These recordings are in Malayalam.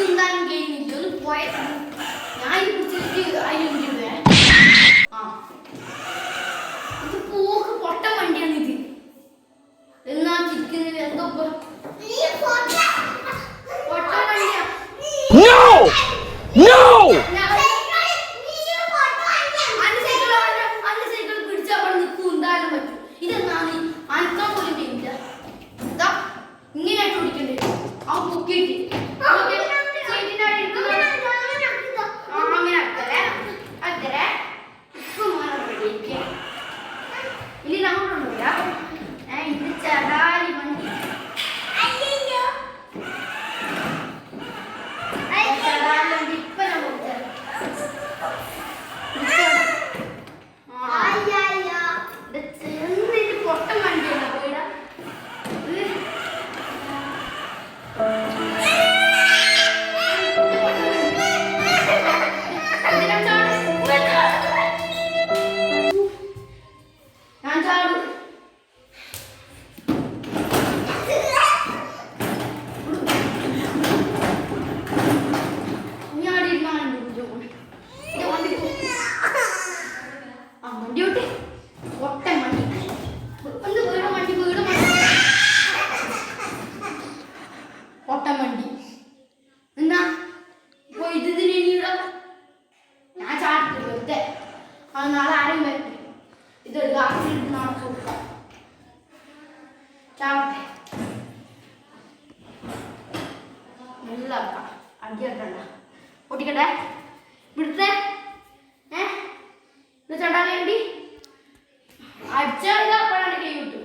എന്തായാലും കഴിഞ്ഞില്ല ഒന്ന് പോയത് ഞാൻ ഇത് പിടിച്ചിട്ട് അതിലും രൂപ ആ ഇത് പോക്ക് പൊട്ട വണ്ടിയാണ് ഇത് എന്നാ ചിരിക്കുന്നത് എന്തോ പൊട്ട വണ്ടിയാ പൊട്ടിക്കട്ടെ ഇവിടുത്തെ ചണ്ടാൻ വേണ്ടി അടിച്ചാൽ കൈ വിട്ടു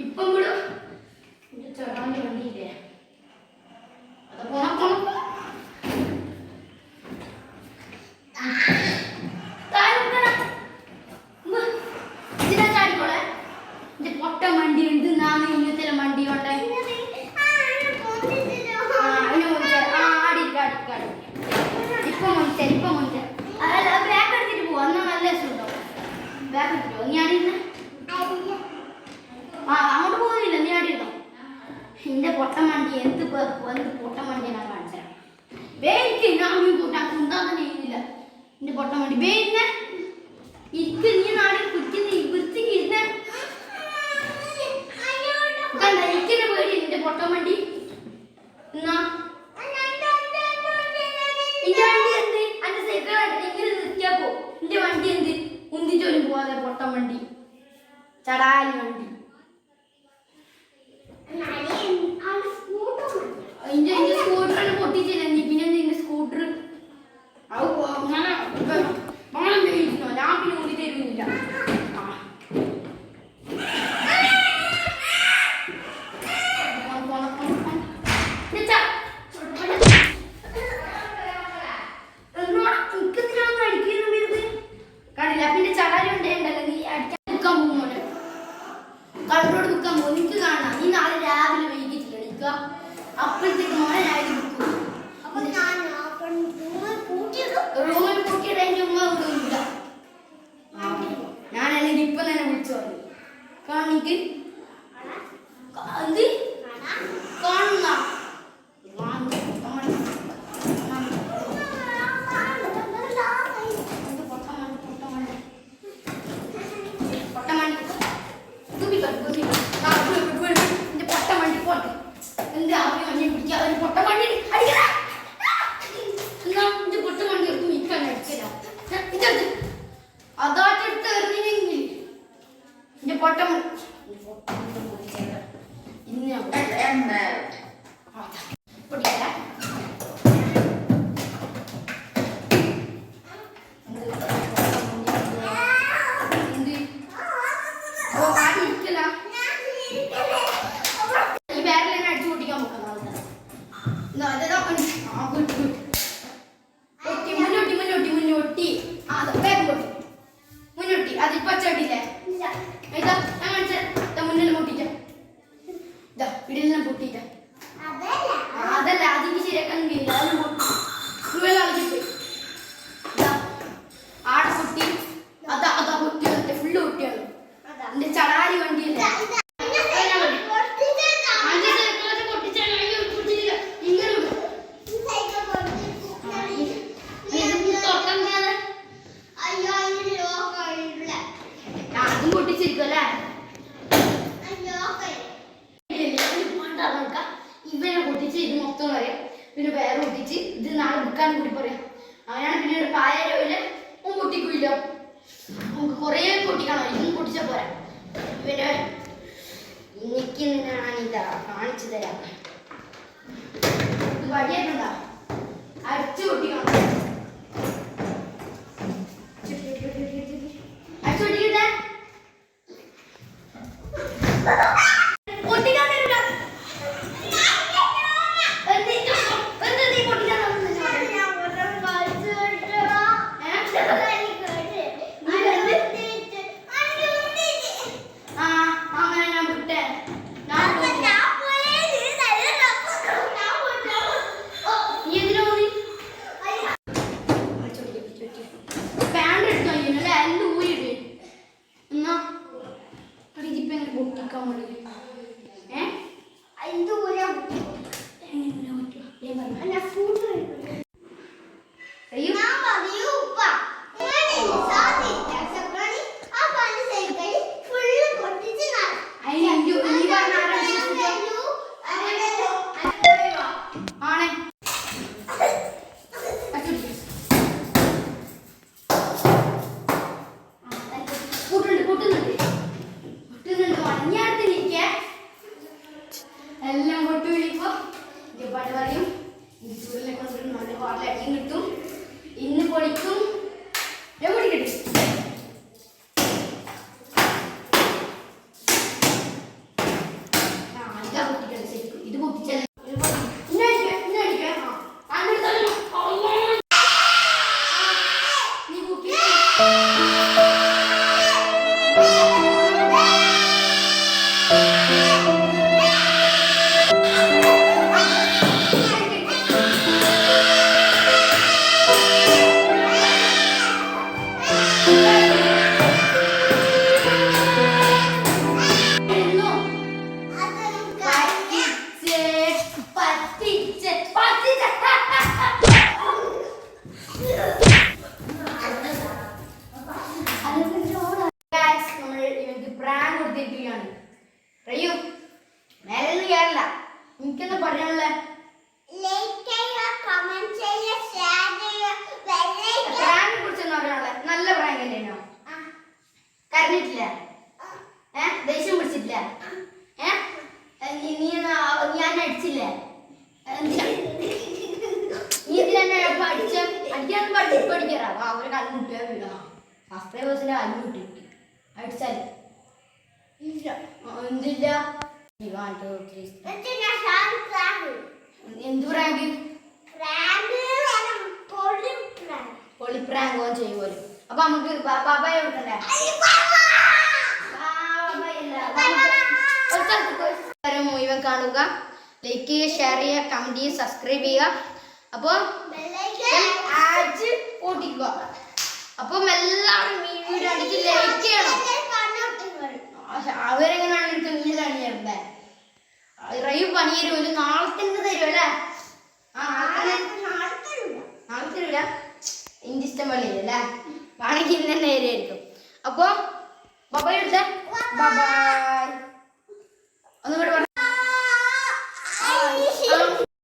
ഇപ്പം വിടും ചടാൻ വേണ്ടിയില്ലേ അത് പോണം ചാടിക്കോളെ പൊട്ട വണ്ടി ഉണ്ട് നാളെ ഇന്നത്തെ വണ്ടി ഉണ്ട് അങ്ങോട്ട് പോകുന്നില്ല നീ ആടിയിരുന്നോ എന്റെ പൊട്ടൻ വണ്ടി എന്ത് പൊട്ടൻ വണ്ടി ഞാൻ കാണിച്ചത് വേക്ക് ഞാൻ ഉണ്ടാക്കാൻ ചെയ്യുന്നില്ല എന്റെ പൊട്ടൻ വണ്ടി വേന്നെ ഇക്ക് നീ നാടിൽ കുറ്റി വൃത്തിക്ക് ഇരുന്നേ ഇക്കിന്റെ പേടി എന്റെ പൊട്ടൻ വണ്ടി എന്നാ എന്റെ വണ്ടി എന്ത് ഉന്തിച്ചോലും പോവാതെ പൊട്ടൻ വണ്ടി ചടാലി വണ്ടി എന്റെ സ്കൂട്ടർ പൊട്ടിച്ചില്ല നീ പിന്നെ നിന്റെ സ്കൂട്ടർ ഞാൻ പിന്നെ ഊതി തരുന്നില്ല കളറോട് നിൽക്കാൻ പോകും നിനക്ക് കാണാം നീ നാളെ രാവിലെ വൈകിട്ടില്ല നിൽക്കുക അപ്പോഴത്തേക്ക് മോനെ ഞാൻ റൂമിൽ പൂട്ടിയിട്ട് എൻ്റെ ഉമ്മ വിടുന്നില്ല ഞാനല്ലെങ്കിൽ ഇപ്പം തന്നെ വിളിച്ചു പറഞ്ഞു കാണിക്ക് എന്ത് കാണുന്ന അതല്ല അതിന് ശരിയാക്കാൻ ആടെ കുട്ടി അതാ അതാ കുട്ടി ഫുള്ള് കുട്ടിയാണ് എന്റെ ചടാരി വണ്ടിയല്ലേ ഇവനെ പൊട്ടിച്ച് ഇത് മൊത്തം പറയാം, പിന്നെ വേറെ പൊട്ടിച്ച് ഇത് നാളെ വിൽക്കാൻ കൂടി പറയാം. അങ്ങനെയാണ് പിന്നീട് പായയില് പൊട്ടിക്കില്ല, നമുക്ക് കുറേ പൊട്ടിക്കണം. ഇതും പൊട്ടിച്ചാൽ പോരാ. പിന്നെ എനിക്ക് ഞാനിതാ കാണിച്ചു തരാം. ഇത് വടിയായിട്ടുണ്ടാ അടിച്ചു പൊട്ടിക്കണം. അടിച്ചു പൊട്ടിക്കട്ടെ. എല്ലാം പൊട്ടി വിളിപ്പോ പാട്ട് പറയും. ചൂടിനെ കൊണ്ട് നല്ല പാട്ടിൽ അടിയും കിട്ടും. ഇന്ന് പൊടിക്കും പൊടിക്കട്ടെ. ഇതാ പൊട്ടിക്കട്ടെ ശരിക്കും. ഇത് പൊട്ടിച്ചല്ലേ നീ പൊട്ടി എനിക്കെന്താ പറയാനുള്ള പ്രാങ്കിനെ കുറിച്ചൊന്നും പറയാനുള്ള നല്ല പ്രാങ്ക് അല്ലേനോ? കരഞ്ഞിട്ടില്ല? ദേഷ്യം പിടിച്ചിട്ടില്ല? ഞാൻ അടിച്ചില്ലേ? നീ ഇതിനെ അടിച്ച അടിക്കാന്ന് പഠിക്കാറാ. അവരെ കല്ലുമുട്ടിയാ വീഴണം. സബ്സ്ക്രൈബേഴ്സിന്റെ കല്ലുമുട്ടി അടിച്ചാൽ എന്തില്ല. എന്ത് പ്രാങ്ക്? പൊളിപ്രാങ്കോ ചെയ്യുമല്ലോ. അപ്പൊ നമുക്ക് ബാബായ കൊടുക്കണ്ടേ? മുഴുവൻ കാണുക, ലൈക്ക് ചെയ്യുക, ഷെയർ ചെയ്യുക, കമന്റ് ചെയ്യുക, സബ്സ്ക്രൈബ് ചെയ്യുക. അപ്പോൾ ഓടിക്കുക. അപ്പം എല്ലാവരും ഈ വീഡിയോ അടിച്ച് ലൈക്ക് ചെയ്യണം. അവരെങ്ങനെയാണ് എനിക്ക് ഇങ്ങനെയാണ് ചേർത്തേ. റൈവ് പണി തരുമല്ലോ, നാളെ തന്നെ തരും അല്ലേ? നാളെ തരൂല, എൻ്റെ ഇഷ്ടം പോലെ അല്ലേ? വേണമെങ്കിൽ ഇന്ന് തന്നെ നേരെയായിരിക്കും. അപ്പൊ ബൈ എടുത്തേ. ബൈ. ഒന്നും കൂടെ പറഞ്ഞു.